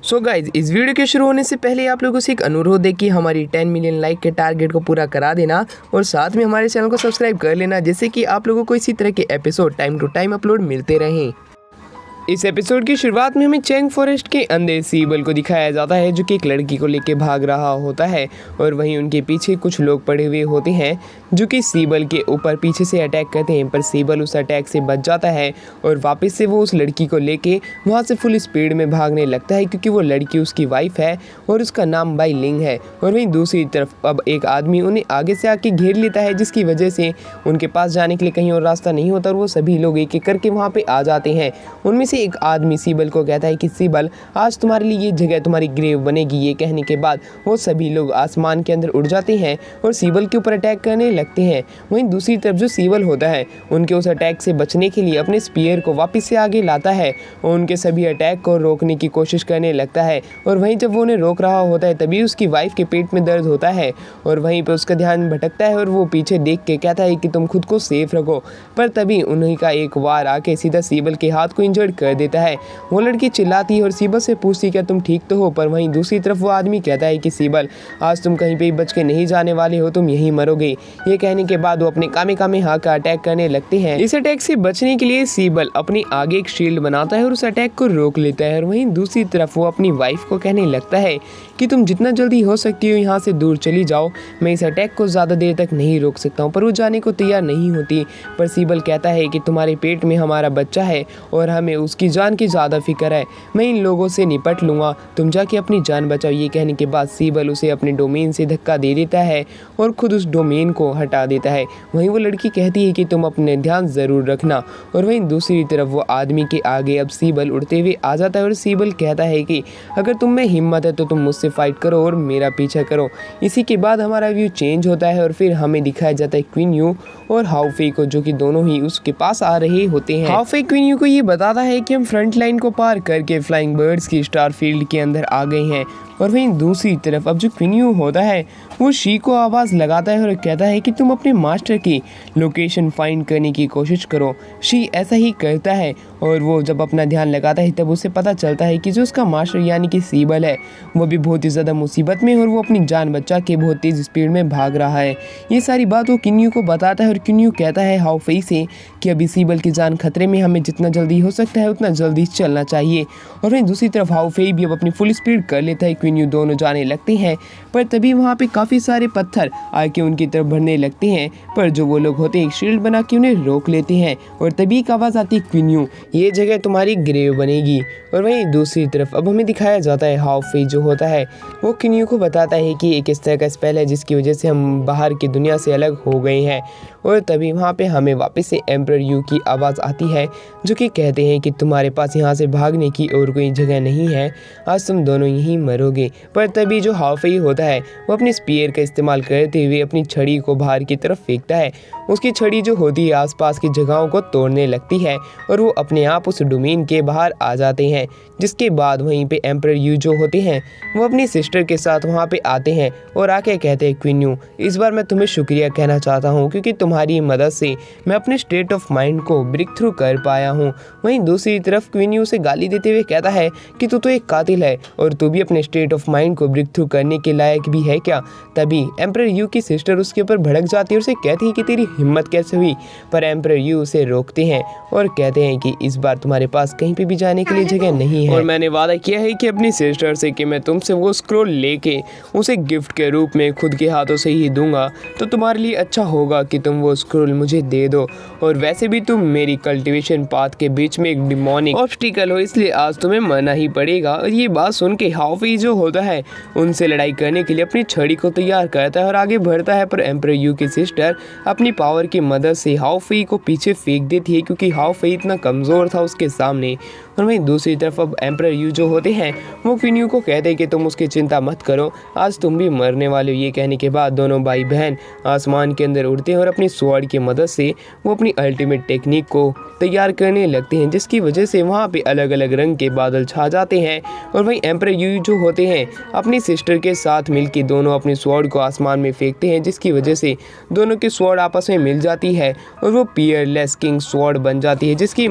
So guys, इस video के शुरू होने से पहले आप लोगों से एक अनुरोध है कि हमारी 10 मिलियन लाइक के टारगेट को पूरा करा देना और साथ में हमारे चैनल को सब्सक्राइब कर लेना, जिससे कि आप लोगों को इसी तरह के episode time to time upload मिलते रहें। इस एपिसोड की शुरुआत में हमें चैंग फॉरेस्ट के अंदर सीबल को दिखाया जाता है, जो कि एक लड़की को लेकर भाग रहा होता है और वहीं उनके पीछे कुछ लोग पड़े हुए होते हैं जो कि सीबल के ऊपर पीछे से अटैक करते हैं। पर सीबल उस अटैक से बच जाता है और वापस से वो उस लड़की को लेके वहाँ से फुल स्पीड में भागने लगता है, क्योंकि वो लड़की उसकी वाइफ है और उसका नाम बाई लिंग है। और वहीं दूसरी तरफ अब एक आदमी उन्हें आगे से आके घेर लेता है, जिसकी वजह से उनके पास जाने के लिए कहीं और रास्ता नहीं होता और वो सभी लोग एक एक करके वहाँ पे आ जाते हैं। उनमें से एक आदमी सीबल को कहता है कि सीबल, आज तुम्हारे लिए ये जगह तुम्हारी ग्रेव बनेगी। ये कहने के बाद वो सभी लोग आसमान के अंदर उड़ जाते हैं और सीबल के ऊपर अटैक करने लगते हैं। वहीं दूसरी तरफ जो सीबल होता है उनके उस अटैक से बचने के लिए अपने स्पीयर को वापस से आगे लाता है और उनके सभी अटैक को रोकने की कोशिश करने लगता है। और वहीं जब वो उन्हें रोक रहा होता है तभी उसकी वाइफ के पेट में दर्द होता है और वहीं पर उसका ध्यान भटकता है और वो पीछे देख के कहता है कि तुम खुद को सेफ रखो। पर तभी उन्हीं का एक वार आके सीधा सीबल के हाथ को इंजर्ड कर देता है। वो लड़की चिल्लाती है और सीबल से पूछती क्या तुम ठीक तो हो। पर वहीं दूसरी तरफ वो आदमी कहता है कि सीबल, आज तुम कहीं पे बच के नहीं जाने वाले हो, तुम यहीं मरोगे। ये कहने के बाद वो अपने कामेकामेहा का अटैक करने लगते हैं। इस अटैक से बचने के लिए सीबल अपनी आगे एक शील्ड बनाता है और उस अटैक को रोक लेता है। और वहीं दूसरी तरफ वो अपनी वाइफ को कहने लगता है कि तुम जितना जल्दी हो सकती हो यहाँ से दूर चली जाओ, मैं इस अटैक को ज़्यादा देर तक नहीं रोक सकता हूँ। पर वो जाने को तैयार नहीं होती। पर सीबल कहता है कि तुम्हारे पेट में हमारा बच्चा है और हमें उसकी जान की ज़्यादा फिक्र है, मैं इन लोगों से निपट लूँगा, तुम जाके अपनी जान बचाओ। ये कहने के बाद सीबल उसे अपने डोमेन से धक्का दे देता है और खुद उस डोमेन को हटा देता है। वहीं वो लड़की कहती है कि तुम अपने ध्यान ज़रूर रखना। और वहीं दूसरी तरफ वो आदमी के आगे अब सीबल उड़ते हुए आ जाता है और सीबल कहता है कि अगर तुम में हिम्मत है तो तुम मुझसे फाइट करो और मेरा पीछा करो। इसी के बाद हमारा व्यू चेंज होता है और फिर हमें दिखाया जाता है क्वीन यू और हाउ फे को, जो कि दोनों ही उसके पास आ रहे होते हैं। हाउ फे क्वीन यू को ये बताता है कि हम फ्रंट लाइन को पार करके फ्लाइंग बर्ड्स की स्टार फील्ड के अंदर आ गए हैं। और वहीं दूसरी तरफ अब जो क्वीन यू होता है वो शी को आवाज़ लगाता है और कहता है कि तुम अपने मास्टर की लोकेशन फाइंड करने की कोशिश करो। शी ऐसा ही करता है और वो जब अपना ध्यान लगाता है तब उसे पता चलता है कि जो उसका मास्टर यानी कि सीबल है वो भी बहुत ही ज़्यादा मुसीबत में और वो अपनी जान बचा के बहुत तेज़ स्पीड में भाग रहा है। ये सारी बात वो क्वीन यू को बताता है और क्वीन यू कहता है हाउ फे से कि अभी सीबल की जान खतरे में, हमें जितना जल्दी हो सकता है उतना जल्दी चलना चाहिए। और वहीं दूसरी तरफ हाउ फे भी अब अपनी फुल स्पीड कर लेता है। क्वीन यू दोनों जाने लगते हैं पर तभी वहाँ पे काफ़ी सारे पत्थर आके उनकी तरफ बढ़ने लगते हैं, पर जो वो लोग होते हैं एक शील्ड बना के उन्हें रोक लेते हैं। और तभी एक आवाज़ आती है क्वीन यू, ये जगह तुम्हारी ग्रेव बनेगी। और वहीं दूसरी तरफ अब हमें दिखाया जाता है हाउ फे जो होता है वो क्वीन यू को बताता है कि एक इस तरह का स्पेल है जिसकी वजह से हम बाहर की दुनिया से अलग हो गए हैं। और तभी वहाँ पे हमें वापस से एम्परर यू की आवाज़ आती है जो कि कहते हैं कि तुम्हारे पास यहाँ से भागने की और कोई जगह नहीं है, आज तुम दोनों यहीं मरोगे। पर तभी जो हाउ फे होता है वो अपने स्पीयर का इस्तेमाल करते हुए अपनी छड़ी को बाहर की तरफ फेंकता है। उसकी छड़ी जो होती है आसपास की जगहों को तोड़ने लगती है और वो अपने आप उस डोमेन के बाहर आ जाते हैं। जिसके बाद वहीं पे एम्परर यू जो होते हैं वो अपनी सिस्टर के साथ वहाँ पे आते हैं और आके कहते हैं क्वीन यू, इस बार मैं तुम्हें शुक्रिया कहना चाहता हूँ क्योंकि तुम्हारी मदद से मैं अपने स्टेट ऑफ माइंड को ब्रेक थ्रू कर पाया हूँ। वहीं दूसरी तरफ क्वीन यू से गाली देते हुए कहता है कि तू तो एक कातिल है और तू भी अपने स्टेट ऑफ माइंड को ब्रेक थ्रू करने के लायक भी है क्या। तभी एम्परर यू की सिस्टर उसके ऊपर भड़क जाती है और उसे कहती है कि तेरी हिम्मत कैसे हुई। पर एम्परर यू उसे रोकते हैं और कहते हैं कि इस बार तुम्हारे पास कहीं पे भी जाने के लिए जगह नहीं है और मैंने वादा किया है कि अपनी सिस्टर से कि मैं तुमसे वो स्क्रोल लेके उसे गिफ्ट के रूप में खुद के हाथों से ही दूंगा, तो तुम्हारे लिए अच्छा होगा कि तुम वो स्क्रोल मुझे दे दो। और वैसे भी तुम मेरी कल्टीवेशन पाथ के बीच में एक डिमोनिक ऑब्स्टिकल हो, इसलिए आज तुम्हें मरना ही पड़ेगा। और ये बात सुन के हाउ फे जो होता है उनसे लड़ाई करने के लिए अपनी छड़ी को तैयार करता है और आगे बढ़ता है। पर एम्परर यू की सिस्टर अपनी पावर की मदद से हाउ फे को पीछे फेंक देती है क्योंकि हाउ फे इतना कमज़ोर था उसके सामने। और वहीं दूसरी तरफ अब एम्परर यू जो होते हैं वो क्वीन यू को कहते हैं कि तुम उसकी चिंता मत करो, आज तुम भी मरने वाले हो। ये कहने के बाद दोनों भाई बहन आसमान के अंदर उड़ते हैं और अपनी स्वॉर्ड की मदद से वो अपनी अल्टीमेट टेक्निक को तैयार करने लगते हैं, जिसकी वजह से वहाँ पे अलग अलग रंग के बादल छा जाते हैं। और वहीं एम्परर यू जो होते हैं अपनी सिस्टर के साथ मिलकर दोनों अपनी स्वॉर्ड को आसमान में फेंकते हैं, जिसकी वजह से दोनों की स्वॉर्ड आपस में मिल जाती है और वो पियरलेस किंग स्वॉर्ड बन जाती है, जिसकी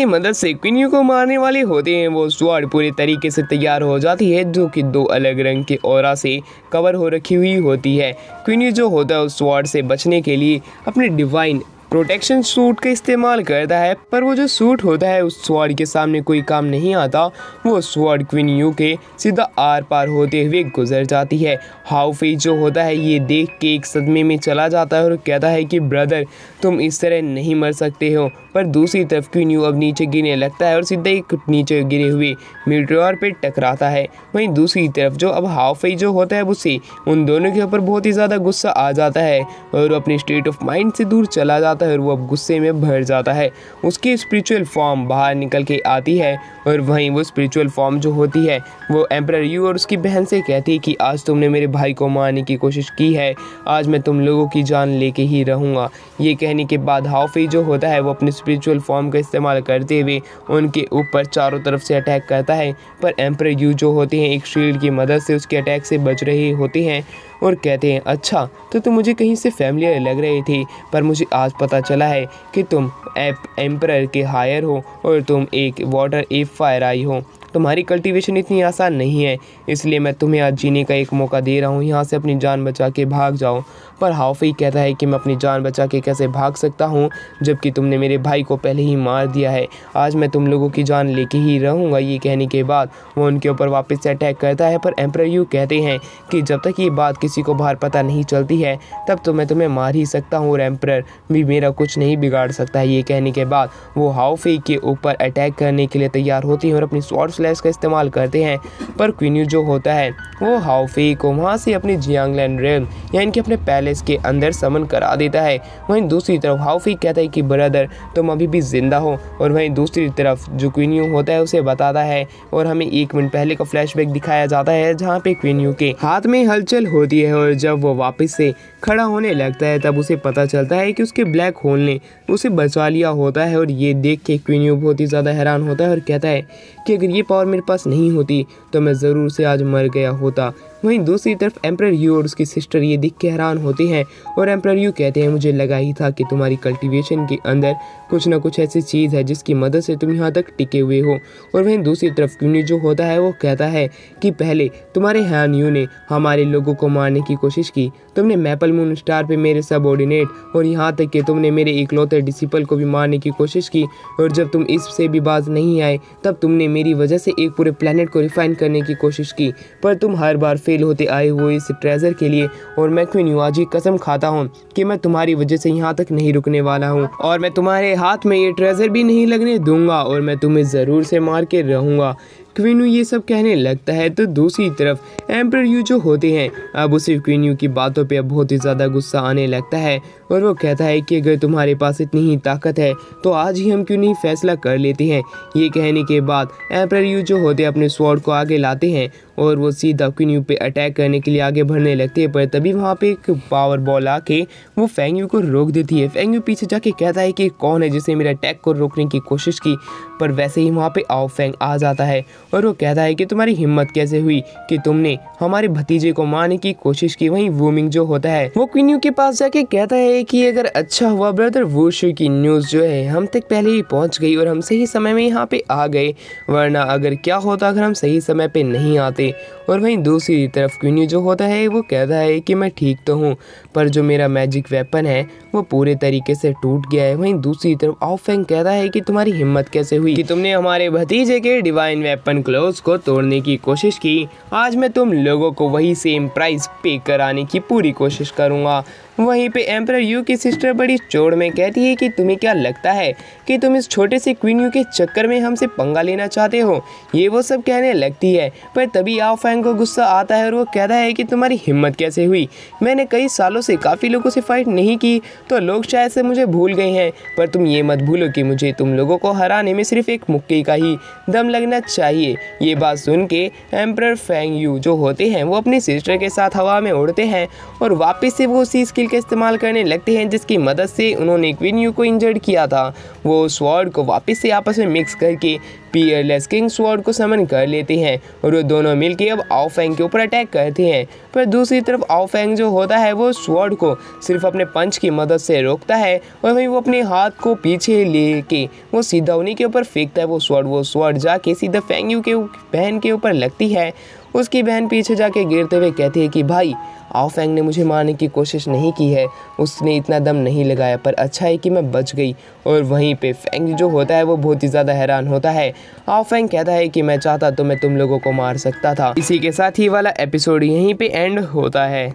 मदद से क्वीन क्वीन को मारने वाले होते हैं वो स्वॉर्ड पूरे तरीके से तैयार हो जाती है, जो कि 2 अलग रंग के ऑरा से कवर हो रखी हुई होती है। क्वीन जो होता है उस स्वॉर्ड से बचने के लिए अपने डिवाइन प्रोटेक्शन सूट का इस्तेमाल करता है, पर वो जो सूट होता है उस स्वॉर्ड के सामने कोई काम नहीं आता। वो स्वॉर्ड क्वीन यू के सीधा आर पार होते हुए गुजर जाती है। हाउ फेई जो होता है ये देख के एक सदमे में चला जाता है और कहता है कि ब्रदर तुम इस तरह नहीं मर सकते हो। पर दूसरी तरफ क्वीन यू अब नीचे गिरने लगता है और सीधा एक नीचे गिरे हुए मीटियोर पे टकराता है। वहीं दूसरी तरफ जो अब हाउ फेई जो होता है उसे उन दोनों के ऊपर बहुत ही ज़्यादा गुस्सा आ जाता है और अपने स्टेट ऑफ माइंड से दूर चला जाता है और वो अब गुस्से में भर जाता है। उसकी स्पिरिचुअल फॉर्म बाहर निकल के आती है और वहीं वो स्पिरिचुअल फॉर्म जो होती है वो एम्परर यू और उसकी बहन से कहती है कि आज तुमने मेरे भाई को मारने की कोशिश की है, आज मैं तुम लोगों की जान लेके ही रहूँगा। ये कहने के बाद हाउ फेई जो होता है वो अपने स्पिरिचुअल फॉर्म का इस्तेमाल करते हुए उनके ऊपर चारों तरफ से अटैक करता है, पर एम्परर यू जो होते हैं एक शील्ड की मदद से उसके अटैक से बच रहे होते हैं और कहते हैं अच्छा तो तुम मुझे कहीं से फैमिलियर लग रहे थे, पर मुझे आज पता चला है कि तुम एम्परर के हायर हो और तुम एक वाटर एप फायर आई हो। तुम्हारी कल्टीवेशन इतनी आसान नहीं है, इसलिए मैं तुम्हें आज जीने का एक मौका दे रहा हूँ, यहाँ से अपनी जान बचा के भाग जाओ। पर हाउ फेई कहता है कि मैं अपनी जान बचा के कैसे भाग सकता हूँ जबकि तुमने मेरे भाई को पहले ही मार दिया है, आज मैं तुम लोगों की जान लेके ही रहूँगा। ये कहने के बाद वो उनके ऊपर वापस से अटैक करता है, पर एम्परर यू कहते हैं कि जब तक ये बात किसी को बाहर पता नहीं चलती है तब तो मैं तुम्हें मार ही सकता हूँ और एम्परर भी मेरा कुछ नहीं बिगाड़ सकता है। ये कहने के बाद वो हाउ फेई के ऊपर अटैक करने के लिए तैयार होती हैं और अपनी स्वॉर्ड स्लैश का इस्तेमाल करते हैं, पर क्वीन यू जो होता है वो हाउ फेई को वहाँ से अपनी जियांगलैंड रेल्म यानी कि अपने पैलेस के अंदर समन करा देता है। वहीं दूसरी तरफ हाउ फेई कहता है कि ब्रदर तुम अभी भी जिंदा हो, और वहीं दूसरी तरफ जो क्वीन यू होता है उसे बताता है और हमें 1 मिनट पहले का फ्लैशबैक दिखाया जाता है जहाँ पे क्वीन यू के हाथ में हलचल होती है और जब वो वापस से खड़ा होने लगता है तब उसे पता चलता है कि उसके ब्लैक होल ने उसे बचा लिया होता है। और ये देख के क्वीन यू बहुत ही ज़्यादा हैरान होता है और कहता है कि अगर ये पावर मेरे पास नहीं होती तो मैं ज़रूर से आज मर गया होता। वहीं दूसरी तरफ एम्परर यू और उसकी सिस्टर ये देख के हैरान होते हैं और एम्परर यू कहते हैं मुझे लगा ही था कि तुम्हारी कल्टीवेशन के अंदर कुछ ना कुछ ऐसी चीज़ है जिसकी मदद से तुम यहाँ तक टिके हुए हो। और वहीं दूसरी तरफ क्वीन जो होता है वो कहता है कि पहले तुम्हारे हान यू ने हमारे लोगों को मारने की कोशिश की, तुमने मैपल मून स्टार पे मेरे सबऑर्डिनेट और यहाँ तक कि तुमने मेरे इकलौते डिसिपल को भी मारने की कोशिश की, और जब तुम इससे भी बाज नहीं आए तब तुमने मेरी वजह से एक पूरे प्लेनेट को रिफाइन करने की कोशिश की, पर तुम हर बार फेल होते आए हुए इस ट्रेजर के लिए। और मैं क्वीन यू आज ही कसम खाता हूँ कि मैं तुम्हारी वजह से यहाँ तक नहीं रुकने वाला हूँ और मैं तुम्हारे हाथ में ये ट्रेजर भी नहीं लगने दूंगा और मैं तुम्हें ज़रूर से मार के रहूँगा। क्वीन यू ये सब कहने लगता है तो दूसरी तरफ एम्परर यू जो होते हैं अब उसे क्वीन यू की बातों पे अब बहुत ही ज़्यादा गुस्सा आने लगता है और वो कहता है कि अगर तुम्हारे पास इतनी ही ताकत है तो आज ही हम क्यों नहीं फैसला कर लेते हैं। ये कहने के बाद एम्परर यू जो होते हैं अपने स्वॉर्ड को आगे लाते हैं और वो सीधा क्वीन यू पे अटैक करने के लिए आगे बढ़ने लगते हैं, पर तभी वहाँ पे एक पावर बॉल आके वो फेंग यू को रोक देती है। फेंग यू पीछे जाके कहता है कि कौन है जिसने मेरे अटैक को रोकने की कोशिश की, पर वैसे ही वहाँ पे आओ फेंग आ जाता है और वो कहता है कि तुम्हारी हिम्मत कैसे हुई कि तुमने हमारे भतीजे को मारने की कोशिश की। वहीं वूमिंग जो होता है वो क्वीन यू के पास जाके कहता है कि अगर अच्छा हुआ ब्रदर वुशु की न्यूज़ जो है हम तक पहले ही पहुंच गई और हम सही समय में यहाँ पे आ गए, वरना अगर क्या होता अगर हम सही समय पे नहीं आते। और वहीं दूसरी तरफ क्वीन यू जो होता है वो कहता है कि मैं ठीक तो हूँ पर जो मेरा मैजिक वेपन है वो पूरे तरीके से टूट गया है। वहीं दूसरी तरफ आओ फेंग कहता है कि तुम्हारी हिम्मत कैसे हुई कि तुमने हमारे भतीजे के डिवाइन वेपन क्लोज को तोड़ने की कोशिश की, आज मैं तुम लोगों को वही सेम प्राइस पे कराने की पूरी कोशिश करूँगा। वहीं पे एम्परर यू की सिस्टर बड़ी चोड़ में कहती है कि तुम्हें क्या लगता है कि तुम इस छोटे से क्वीन यू के चक्कर में हमसे पंगा लेना चाहते हो, ये वो सब कहने लगती है। पर तभी आओ फेंग को गुस्सा आता है और वो कहता है कि तुम्हारी हिम्मत कैसे हुई, मैंने कई सालों से काफ़ी लोगों से फाइट नहीं की तो लोग शायद से मुझे भूल गए हैं, पर तुम ये मत भूलो कि मुझे तुम लोगों को हराने में सिर्फ एक मुक्के का ही दम लगना चाहिए। ये बात सुन के एम्परर फेंग यू जो होते हैं वो अपनी सिस्टर के साथ हवा में उड़ते हैं और वापस से वो उसी स्किल का इस्तेमाल करने लगते हैं जिसकी मदद से उन्होंने क्वीन यू को इंजर्ड किया था। वो स्वॉर्ड को वापस से आपस में मिक्स करके पीयरलेस किंग स्वॉर्ड को समन कर लेते हैं और वो दोनों मिलकर अब आओ फैंग के ऊपर अटैक करते हैं। पर दूसरी तरफ आओ फैंग जो होता है वो स्वॉर्ड को सिर्फ अपने पंच की मदद से रोकता है और वहीं वो अपने हाथ को पीछे लेके वो सीधा उन्हीं के ऊपर फेंकता है वो स्वॉर्ड जाके सीधा फेंग यू के बहन के ऊपर लगती है। उसकी बहन पीछे जाके गिरते हुए कहती है कि भाई आओ फैंग ने मुझे मारने की कोशिश नहीं की है, उसने इतना दम नहीं लगाया, पर अच्छा है कि मैं बच गई। और वहीं पे फैंग जो होता है वो बहुत ही ज़्यादा हैरान होता है। आओ फैंग कहता है कि मैं चाहता तो मैं तुम लोगों को मार सकता था। इसी के साथ ही वाला एपिसोड यहीं पे एंड होता है।